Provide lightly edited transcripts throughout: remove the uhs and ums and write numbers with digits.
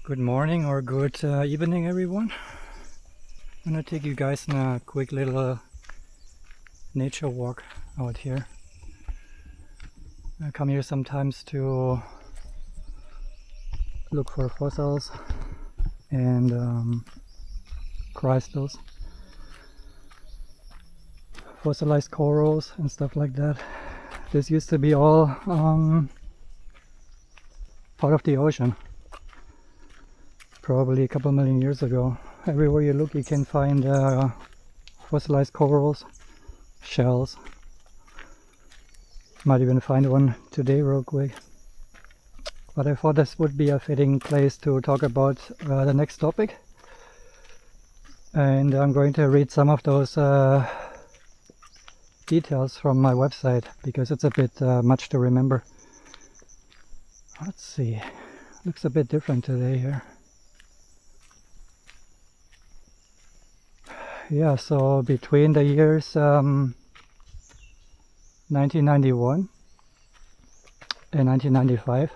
Good morning or good evening, everyone. I'm gonna take you guys on a quick little nature walk out here. I come here sometimes to look for fossils and crystals, fossilized corals and stuff like that. This used to be all part of the ocean. Probably a couple million years ago. Everywhere you look you can find fossilized corals, shells. Might even find one today real quick. But I thought this would be a fitting place to talk about the next topic. And I'm going to read some of those details from my website because it's a bit much to remember. Let's see. Looks a bit different today here. Yeah, so between the years 1991 and 1995,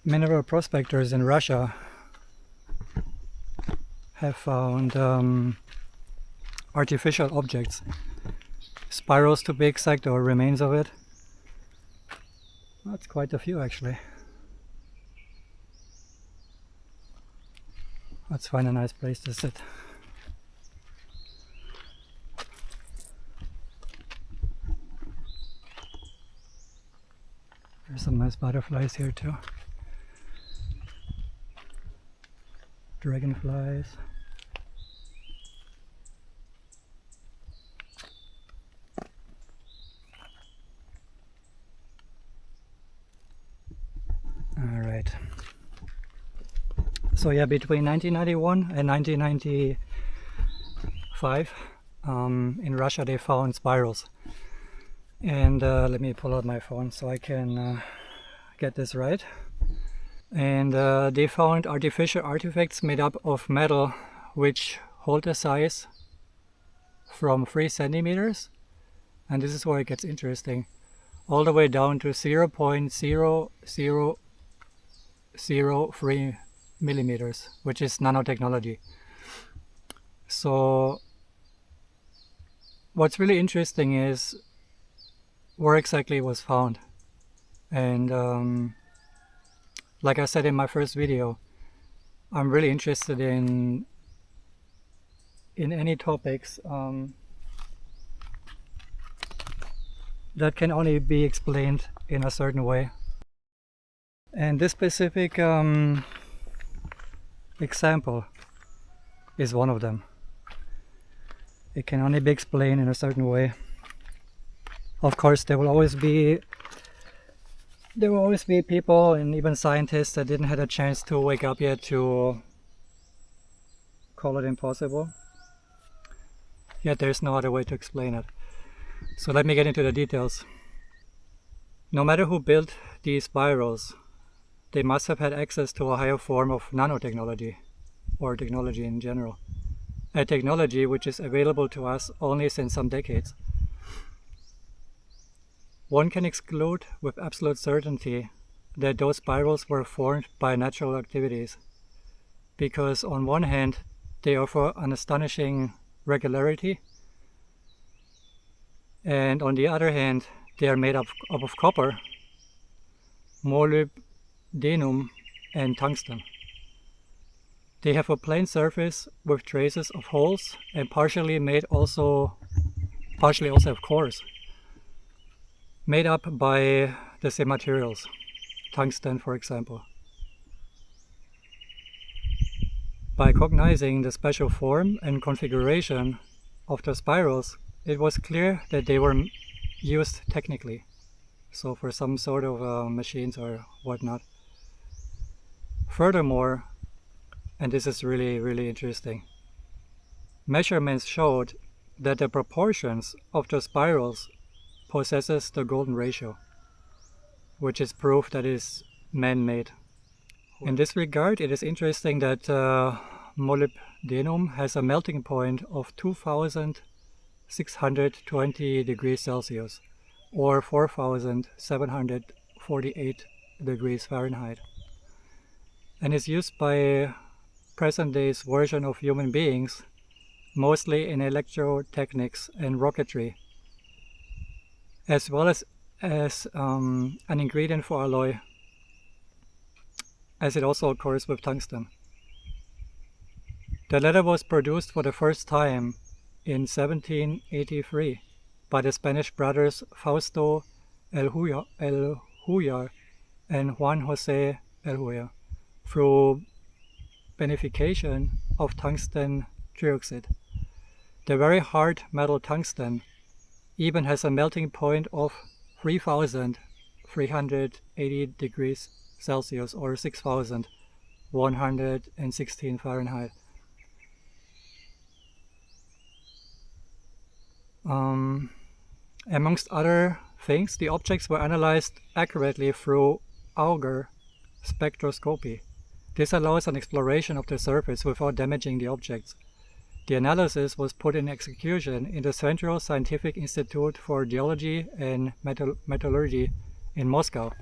mineral prospectors in Russia have found artificial objects, spirals to be exact, or remains of it. That's quite a few actually. Let's find a nice place to sit. There's some nice butterflies here too. Dragonflies. Alright. So yeah, between 1991 and 1995 in Russia they found spirals. And let me pull out my phone so I can get this right. And they found artificial artifacts made up of metal which hold a size from 3 centimeters, and this is where it gets interesting, all the way down to 0.0003 millimeters, which is Nano Technology. So what's really interesting is where exactly it was found. And like I said in my first video, I'm really interested in any topics that can only be explained in a certain way. And this specific example is one of them. It can only be explained in a certain way. Of course, there will always be people and even scientists that didn't have a chance to wake up yet to call it impossible. Yet there's no other way to explain it. So let me get into the details. No matter who built these spirals, they must have had access to a higher form of nanotechnology, or technology in general. A technology which is available to us only since some decades. One can exclude with absolute certainty that those spirals were formed by natural activities, because on one hand they offer an astonishing regularity, and on the other hand they are made up of copper, molybdenum and tungsten. They have a plain surface with traces of holes and partially also have cores, made up by the same materials, tungsten for example. By cognizing the special form and configuration of the spirals, it was clear that they were used technically, so for some sort of machines or whatnot. Furthermore, and this is really interesting, measurements showed that the proportions of the spirals possesses the golden ratio, which is proof that it is man-made. In this regard, it is interesting that molybdenum has a melting point of 2620 degrees Celsius, or 4748 degrees Fahrenheit, and is used by present day's version of human beings, mostly in electrotechnics and rocketry, as well as an ingredient for alloy, as it also occurs with tungsten. The latter was produced for the first time in 1783 by the Spanish brothers Fausto El Huyar and Juan José El Huyar through beneficiation of tungsten trioxide. The very hard metal tungsten even has a melting point of 3,380 degrees Celsius or 6,116 Fahrenheit. Amongst other things, the objects were analyzed accurately through Auger spectroscopy. This allows an exploration of the surface without damaging the objects. The analysis was put in execution in the Central Scientific Institute for Geology and Metallurgy in Moscow.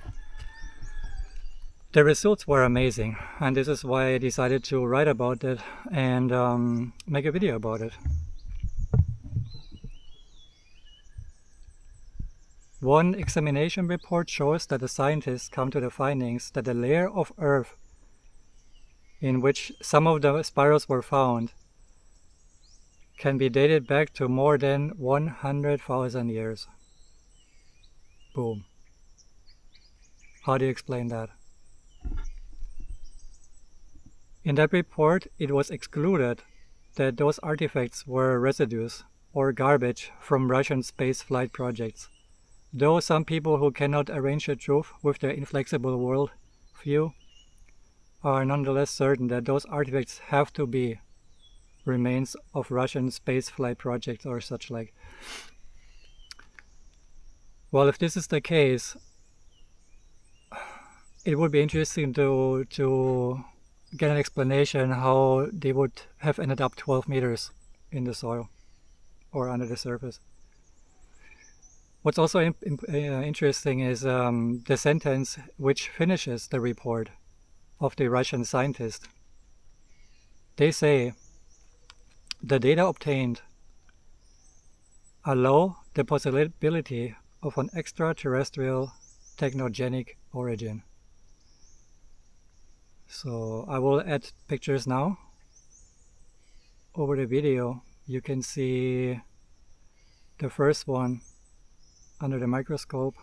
The results were amazing, and this is why I decided to write about it and make a video about it. One examination report shows that the scientists come to the findings that the layer of Earth in which some of the spirals were found can be dated back to more than 100,000 years. Boom. How do you explain that? In that report, it was excluded that those artifacts were residues or garbage from Russian space flight projects. Though some people who cannot arrange the truth with their inflexible world view are nonetheless certain that those artifacts have to be remains of Russian space flight projects or such like. Well, if this is the case, it would be interesting to get an explanation how they would have ended up 12 meters in the soil or under the surface. What's also interesting is the sentence which finishes the report of the Russian scientist. They say, the data obtained allow the possibility of an extraterrestrial technogenic origin. So I will add pictures now. Over the video you can see the first one under the microscope.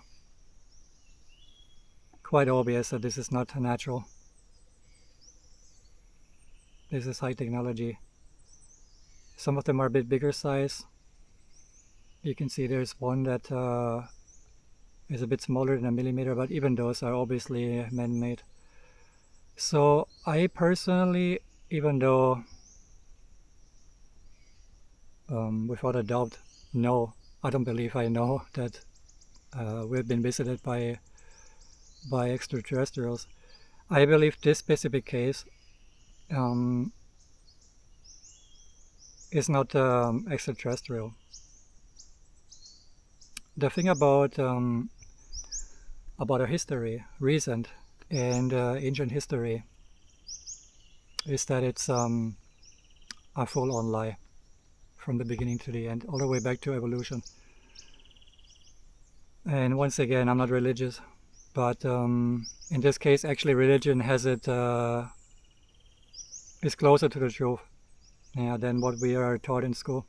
Quite obvious that this is not natural. This is high technology. Some of them are a bit bigger size. You can see there's one that is a bit smaller than a millimeter, but even those are obviously man-made. So I personally, even though without a doubt, no, I don't believe I know that we've been visited by extraterrestrials. I believe this specific case is not extraterrestrial. The thing about our history, recent and ancient history, is that it's a full-on lie from the beginning to the end, all the way back to evolution. And once again, I'm not religious, but in this case, actually, religion has it is closer to the truth, than what we are taught in school.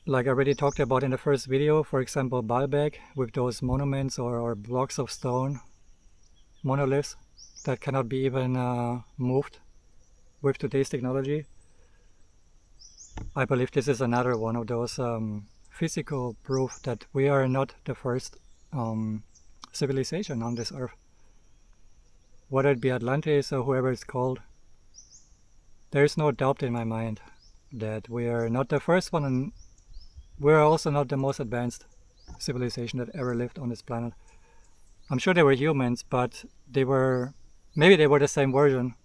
Like I already talked about in the first video, for example, Baalbek with those monuments or blocks of stone, monoliths that cannot be even moved with today's technology. I believe this is another one of those physical proof that we are not the first civilization on this earth. Whether it be Atlantis or whoever it's called, there is no doubt in my mind that we are not the first one, and we are also not the most advanced civilization that ever lived on this planet. I'm sure they were humans, but maybe they were the same version.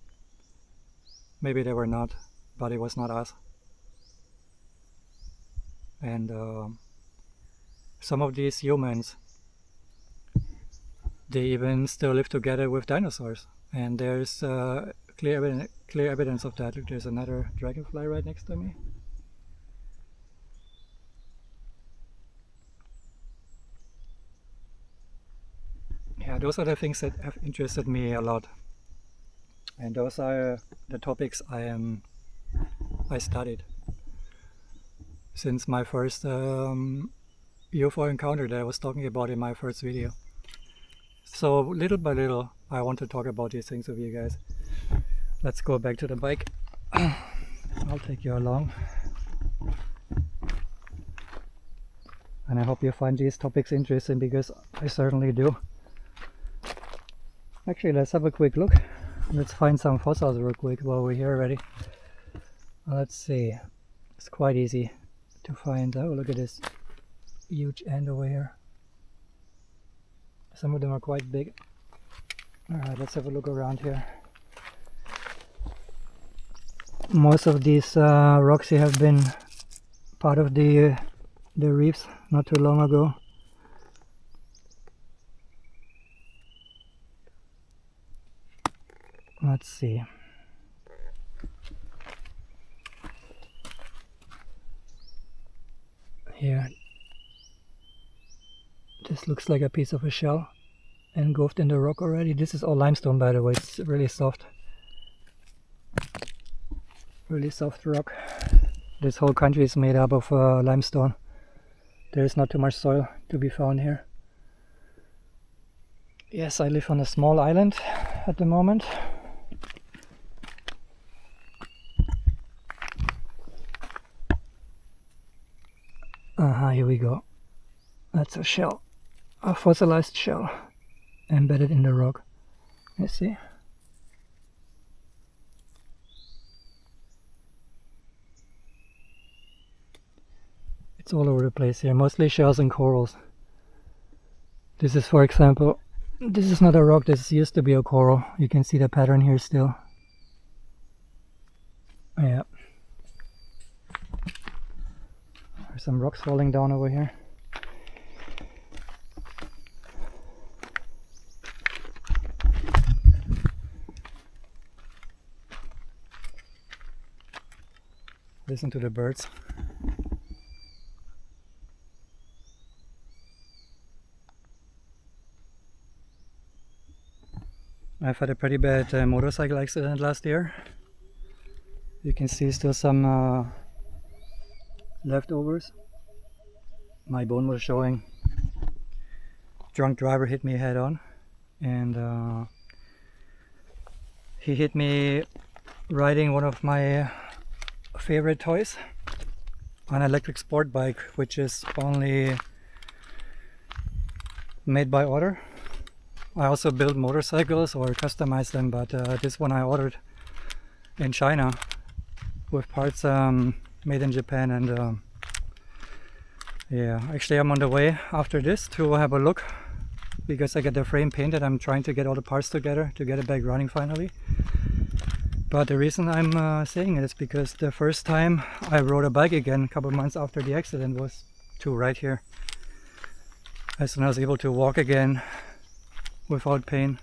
Maybe they were not, but it was not us. And some of these humans, they even still live together with dinosaurs, and there's clear evidence of that. Look, there's another dragonfly right next to me. Yeah, those are the things that have interested me a lot, and those are the topics I studied since my first UFO encounter that I was talking about in my first video. So little by little I want to talk about these things with you guys. Let's go back to the bike. I'll take you along, and I hope you find these topics interesting, because I certainly do. Actually, let's have a quick look. Let's find some fossils real quick while we're here already. Let's see. It's quite easy to find. Oh, look at this huge ant over here. Some of them are quite big. Alright, let's have a look around here. Most of these rocks here have been part of the reefs not too long ago. Let's see. Here, this looks like a piece of a shell engulfed in the rock already. This is all limestone, by the way. It's really soft. Really soft rock. This whole country is made up of limestone. There is not too much soil to be found here. Yes, I live on a small island at the moment. Here we go. That's a shell, a fossilized shell embedded in the rock. You see? It's all over the place here, mostly shells and corals. This is, for example, this is not a rock, this used to be a coral. You can see the pattern here still. Yeah. There's some rocks falling down over here. Listen to the birds. I've had a pretty bad motorcycle accident last year. You can see still some leftovers. My bone was showing. Drunk driver hit me head on, and he hit me riding one of my favorite toys, an electric sport bike, which is only made by order. I also build motorcycles or customize them, but this one I ordered in China with parts made in Japan, and yeah, actually I'm on the way after this to have a look, because I get the frame painted. I'm trying to get all the parts together to get it back running finally. But the reason I'm saying it is because the first time I rode a bike again a couple months after the accident was to right here. As soon as I was able to walk again without pain,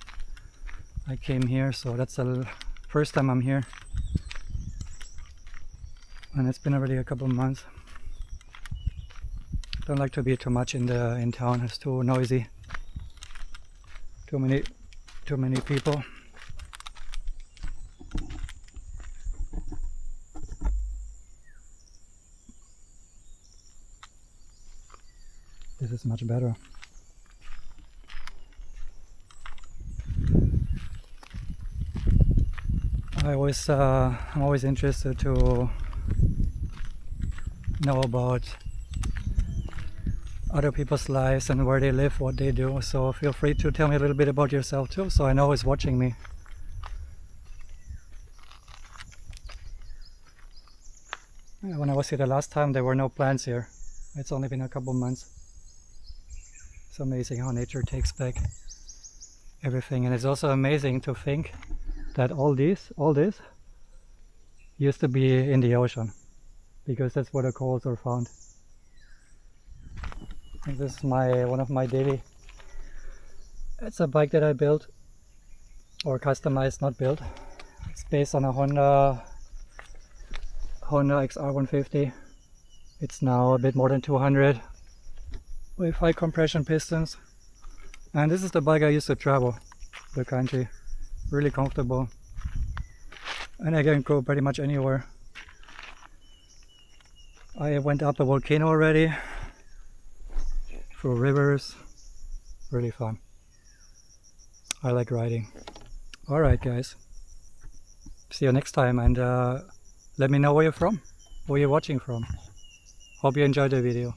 I came here. So that's the first time I'm here, and it's been already a couple of months. Don't like to be too much in town. It's too noisy, too many people. This is much better. I'm always interested to know about other people's lives and where they live, what they do. So feel free to tell me a little bit about yourself too, so I know who's watching me. Yeah, when I was here the last time, there were no plants here. It's only been a couple months. It's amazing how nature takes back everything, and it's also amazing to think that all this used to be in the ocean, because that's where the corals are found. And this is one of my daily. It's a bike that I built or customized, not built. It's based on a Honda XR150. It's now a bit more than 200 with high compression pistons. And this is the bike I used to travel the country. Really comfortable. And I can go pretty much anywhere. I went up a volcano already, through rivers. Really fun. I like riding. Alright guys, see you next time, and let me know where you're from, where you're watching from. Hope you enjoyed the video.